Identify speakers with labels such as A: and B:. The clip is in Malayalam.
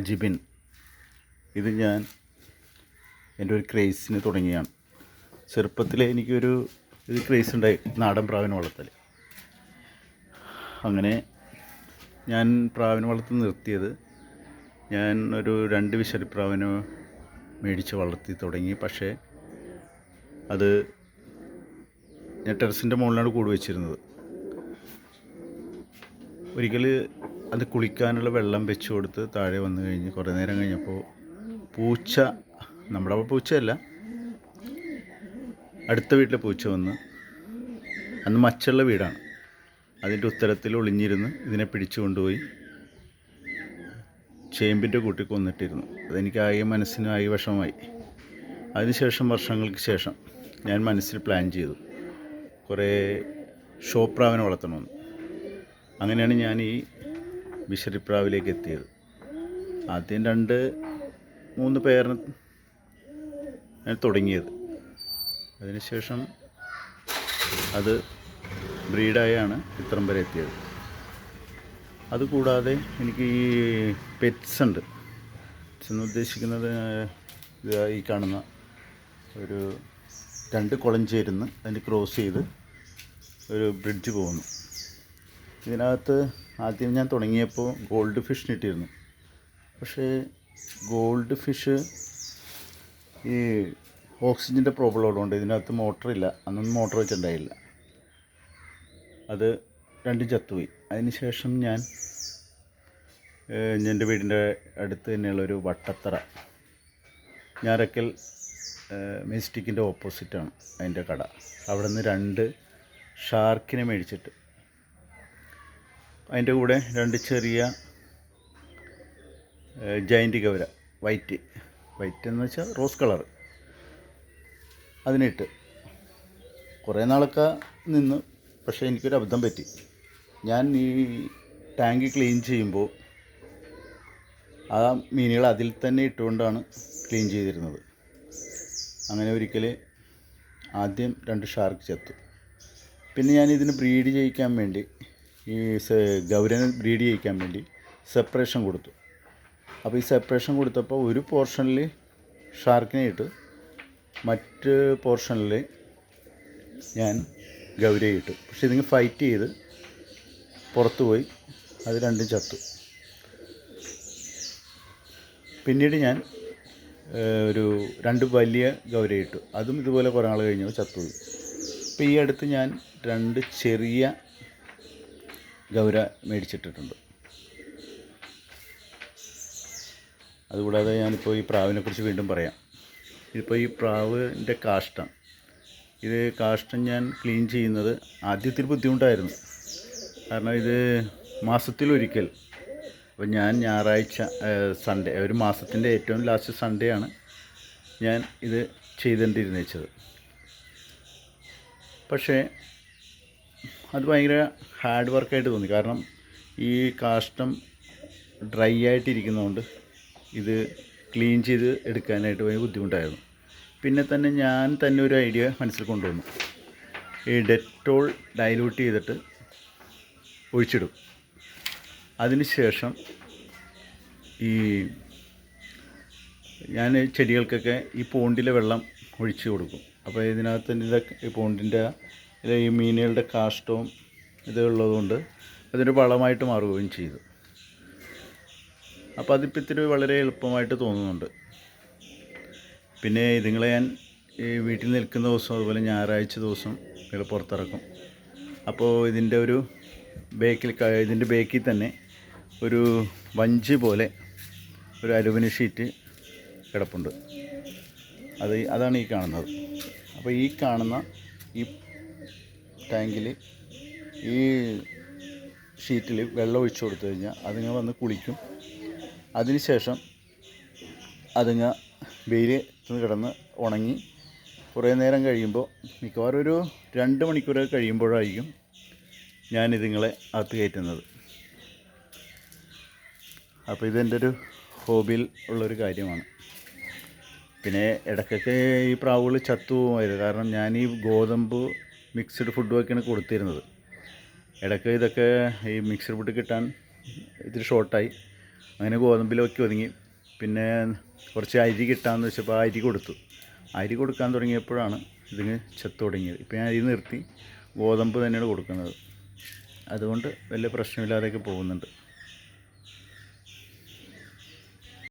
A: ജിബിൻ. ഇത് ഞാൻ എൻ്റെ ഒരു ക്രേസിന് തുടങ്ങിയാണ്. ചെറുപ്പത്തിലേ എനിക്കൊരു ക്രേസ് ഉണ്ടായി നാടൻ പ്രാവിനെ വളർത്തൽ. അങ്ങനെ ഞാൻ പ്രാവിനെ വളർത്തി നിർത്തിയത് ഞാൻ ഒരു 2 വിശറിപ്രാവിനെ മേടിച്ച് വളർത്തി തുടങ്ങി. പക്ഷേ അത് ഞാൻ ടെറസിൻ്റെ മുകളിലാണ് കൂട് വെച്ചിരുന്നത്. ഒരിക്കൽ അത് കുളിക്കാനുള്ള വെള്ളം വെച്ച് കൊടുത്ത് താഴെ വന്നു കഴിഞ്ഞ് കുറേ നേരം കഴിഞ്ഞപ്പോൾ പൂച്ച, നമ്മുടെ പൂച്ചയല്ല, അടുത്ത വീട്ടിലെ പൂച്ച വന്ന്, അന്ന് മച്ചുള്ള വീടാണ്, അതിൻ്റെ ഉത്തരത്തിൽ ഒളിഞ്ഞിരുന്ന് ഇതിനെ പിടിച്ചു കൊണ്ടുപോയി ചേമ്പിൻ്റെ കൂട്ടിൽ കൊന്നിട്ടിരുന്നു. അതെനിക്കാകെ മനസ്സിനായി വിഷമമായി. അതിനുശേഷം വർഷങ്ങൾക്ക് ശേഷം ഞാൻ മനസ്സിൽ പ്ലാൻ ചെയ്തു കുറേ ഷോപ്രാവിനെ വളർത്തണമെന്ന്. അങ്ങനെയാണ് ഞാൻ ഈ വിശറിപ്രാവിലേക്ക് എത്തിയത്. ആദ്യം 2-3 പേരിന് ഞാൻ തുടങ്ങിയത്. അതിനുശേഷം അത് ബ്രീഡായാണ് ഇത്രയും വരെ എത്തിയത്. അതുകൂടാതെ എനിക്ക് ഈ പെറ്റ്സ് ഉണ്ട്. എന്ന് ഉദ്ദേശിക്കുന്നത് ഈ കാണുന്ന ഒരു 2 കുളം ചേരുന്ന് അതിന് ക്രോസ് ചെയ്ത് ഒരു ബ്രിഡ്ജ് പോകുന്നു. ഇതിനകത്ത് ആദ്യം ഞാൻ തുടങ്ങിയപ്പോൾ ഗോൾഡ് ഫിഷിന് ഇട്ടിരുന്നു. പക്ഷേ ഗോൾഡ് ഫിഷ് ഈ ഓക്സിജൻ്റെ പ്രോബ്ലം ഉള്ളതുകൊണ്ട് ഇതിനകത്ത് മോട്ടറില്ല. അന്നൊന്നും മോട്ടർ വെച്ചിട്ടുണ്ടായില്ല. അത് 2 ചത്തുപോയി. അതിനുശേഷം ഞാൻ എൻ്റെ വീടിൻ്റെ അടുത്ത് തന്നെയുള്ളൊരു വട്ടത്തറ, ഞാറക്കൽ മെസ്റ്റിക്കിൻ്റെ ഓപ്പോസിറ്റാണ് അതിൻ്റെ കട. അവിടെ നിന്ന് 2 ഷാർക്കിനെ മേടിച്ചിട്ട് അതിൻ്റെ കൂടെ 2 ചെറിയ ജയൻറ്റ് ഗൗര, വൈറ്റ് എന്ന് വെച്ചാൽ റോസ് കളർ, അതിനിട്ട് കുറേ നാളൊക്കെ നിന്ന്. പക്ഷേ എനിക്കൊരു അബദ്ധം പറ്റി. ഞാൻ ഈ ടാങ്ക് ക്ലീൻ ചെയ്യുമ്പോൾ ആ മീനുകൾ അതിൽ തന്നെ ഇട്ടുകൊണ്ടാണ് ക്ലീൻ ചെയ്തിരുന്നത്. അങ്ങനെ ഒരിക്കൽ ആദ്യം 2 ഷാർക്ക് ചത്തു. പിന്നെ ഞാൻ ഇതിന് ബ്രീഡ് ചെയ്യിക്കാൻ വേണ്ടി, ഈ ഗൗരനെ ബ്രീഡ് ചെയ്യിക്കാൻ വേണ്ടി സെപ്പറേഷൻ കൊടുത്തു. അപ്പോൾ ഈ സെപ്പറേഷൻ കൊടുത്തപ്പോൾ ഒരു പോർഷനിൽ ഷാർക്കിനെ ഇട്ട്, മറ്റ് പോർഷനിൽ ഞാൻ ഗൗരയെ ഇട്ടു. പക്ഷേ ഇതിങ്ങനെ ഫൈറ്റ് ചെയ്ത് പുറത്തു പോയി. അത് 2 ചത്തു. പിന്നീട് ഞാൻ ഒരു 2 വലിയ ഗൗരയെ ഇട്ടു. അതും ഇതുപോലെ കുറേ നാൾ കഴിഞ്ഞപ്പോൾ ചത്തുപോയി. ഇപ്പോൾ ഈ അടുത്ത് ഞാൻ 2 ചെറിയ ഗൗര മേടിച്ചിട്ടിട്ടുണ്ട്. അതുകൂടാതെ ഞാനിപ്പോൾ ഈ പ്രാവിനെക്കുറിച്ച് വീണ്ടും പറയാം. ഇതിപ്പോൾ ഈ പ്രാവിൻ്റെ കാഷ്ടം, കാഷ്ടം ഞാൻ ക്ലീൻ ചെയ്യുന്നത് ആദ്യത്തിൽ ബുദ്ധിമുട്ടായിരുന്നു. കാരണം ഇത് മാസത്തിലൊരിക്കൽ, അപ്പോൾ ഞാൻ ഞായറാഴ്ച, സൺഡേ, ഒരു മാസത്തിൻ്റെ ഏറ്റവും ലാസ്റ്റ് സൺഡേ ആണ് ഞാൻ ഇത് ചെയ്തുകൊണ്ടിരുന്നത്. പക്ഷേ അത് ഭയങ്കര ഹാർഡ് വർക്കായിട്ട് തോന്നി. കാരണം ഈ കാഷ്ടം ഡ്രൈ ആയിട്ടിരിക്കുന്നതുകൊണ്ട് ഇത് ക്ലീൻ ചെയ്ത് എടുക്കാനായിട്ട് ഭയങ്കര ബുദ്ധിമുട്ടായിരുന്നു. പിന്നെ തന്നെ ഞാൻ തന്നെ ഒരു ഐഡിയ മനസ്സിൽ കൊണ്ടുവന്നു. ഈ ഡെറ്റോൾ ഡൈലൂട്ട് ചെയ്തിട്ട് ഒഴിച്ചിടും. അതിനുശേഷം ഞാൻ ചെടികൾക്കൊക്കെ ഈ പോണ്ടിലെ വെള്ളം ഒഴിച്ച് കൊടുക്കും. അപ്പോൾ ഇതിനകത്ത് ഇതൊക്കെ ഈ പോണ്ടിൻ്റെ ഈ മീനുകളുടെ കാഷ്ടവും ഇതുള്ളതുകൊണ്ട് അതൊരു വളമായിട്ട് മാറുകയും ചെയ്തു. അപ്പോൾ അതിപ്പോൾ ഇത്തിരി വളരെ എളുപ്പമായിട്ട് തോന്നുന്നുണ്ട്. പിന്നെ ഇതുങ്ങളെ ഞാൻ ഈ വീട്ടിൽ നിൽക്കുന്ന ദിവസം, അതുപോലെ ഞായറാഴ്ച ദിവസം ഇതുങ്ങളെ പുറത്തിറക്കും. അപ്പോൾ ഇതിൻ്റെ ബേക്കിൽ തന്നെ ഒരു വഞ്ചി പോലെ ഒരു അലുമിനിയം ഷീറ്റ് കിടപ്പുണ്ട്. അതാണ് ഈ കാണുന്നത്. അപ്പോൾ ഈ കാണുന്ന ഈ ടാങ്കിൽ ഈ ഷീറ്റിൽ വെള്ളം ഒഴിച്ചു കൊടുത്തു കഴിഞ്ഞാൽ അതുങ്ങ വന്ന് കുളിക്കും. അതിനുശേഷം അതുങ്ങ വെയിൽ കിടന്ന് ഉണങ്ങി കുറേ നേരം കഴിയുമ്പോൾ, മിക്കവാറും ഒരു 2 മണിക്കൂർ കഴിയുമ്പോഴായിരിക്കും ഞാനിതുങ്ങളെ അകത്ത് കയറ്റുന്നത്. അപ്പോൾ ഇതെൻ്റെ ഒരു ഹോബിയിൽ ഉള്ളൊരു കാര്യമാണ്. പിന്നെ ഇടയ്ക്കൊക്കെ ഈ പ്രാവുകൾ ചത്തുപോകുമായിരുന്നു. കാരണം ഞാൻ ഈ ഗോതമ്പ് മിക്സ്ഡ് ഫുഡൊക്കെയാണ് കൊടുത്തിരുന്നത്. ഇടയ്ക്ക് ഇതൊക്കെ ഈ മിക്സ്ഡ് ഫുഡ് കിട്ടാൻ ഇത്തിരി ഷോർട്ടായി. അങ്ങനെ ഗോതമ്പിലൊക്കെ ഒതുങ്ങി. പിന്നെ കുറച്ച് അരി കിട്ടാമെന്ന് വെച്ചപ്പോൾ അരി കൊടുത്തു. അരി കൊടുക്കാൻ തുടങ്ങിയപ്പോഴാണ് ഇതിന് ചത്തു തുടങ്ങിയത്. ഇപ്പം ഞാൻ അരി നിർത്തി ഗോതമ്പ് തന്നെയാണ് കൊടുക്കുന്നത്. അതുകൊണ്ട് വലിയ പ്രശ്നമില്ലാതെയൊക്കെ പോകുന്നുണ്ട്.